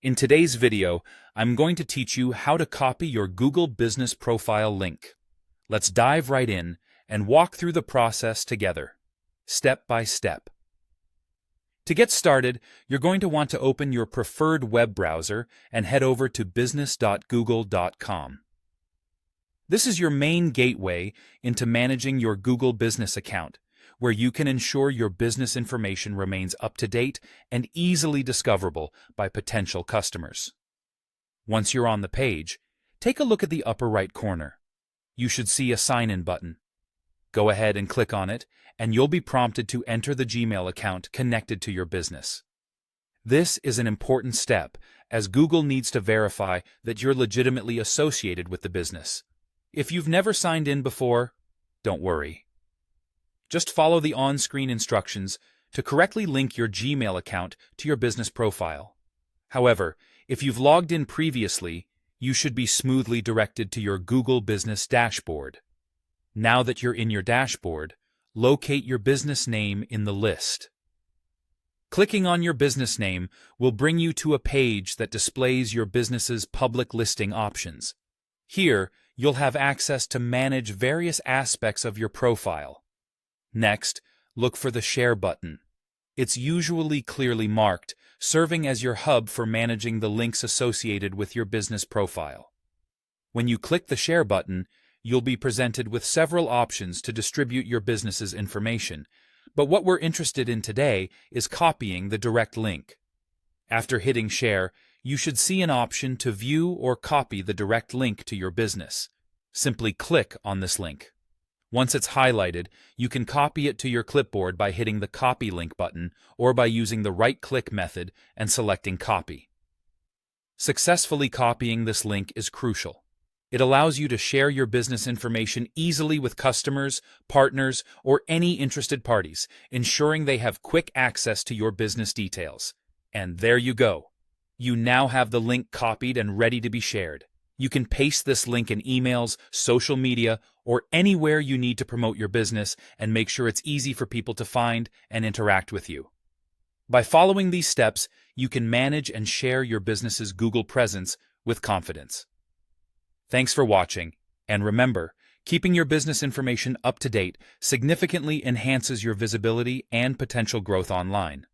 In today's video, I'm going to teach you how to copy your Google Business Profile link. Let's dive right in and walk through the process together, step by step. To get started, you're going to want to open your preferred web browser and head over to business.google.com. This is your main gateway into managing your Google Business account, where you can ensure your business information remains up to date and easily discoverable by potential customers. Once you're on the page, take a look at the upper right corner. You should see a sign-in button. Go ahead and click on it, and you'll be prompted to enter the Gmail account connected to your business. This is an important step, as Google needs to verify that you're legitimately associated with the business. If you've never signed in before, don't worry. Just follow the on-screen instructions to correctly link your Gmail account to your business profile. However, if you've logged in previously, you should be smoothly directed to your Google Business dashboard. Now that you're in your dashboard, locate your business name in the list. Clicking on your business name will bring you to a page that displays your business's public listing options. Here, you'll have access to manage various aspects of your profile. Next, look for the Share button. It's usually clearly marked, serving as your hub for managing the links associated with your business profile. When you click the Share button, you'll be presented with several options to distribute your business's information, but what we're interested in today is copying the direct link. After hitting Share, you should see an option to view or copy the direct link to your business. Simply click on this link. Once it's highlighted, you can copy it to your clipboard by hitting the Copy Link button or by using the right-click method and selecting Copy. Successfully copying this link is crucial. It allows you to share your business information easily with customers, partners, or any interested parties, ensuring they have quick access to your business details. And there you go. You now have the link copied and ready to be shared. You can paste this link in emails, social media, or anywhere you need to promote your business and make sure it's easy for people to find and interact with you. By following these steps, you can manage and share your business's Google presence with confidence. Thanks for watching, and remember, keeping your business information up to date significantly enhances your visibility and potential growth online.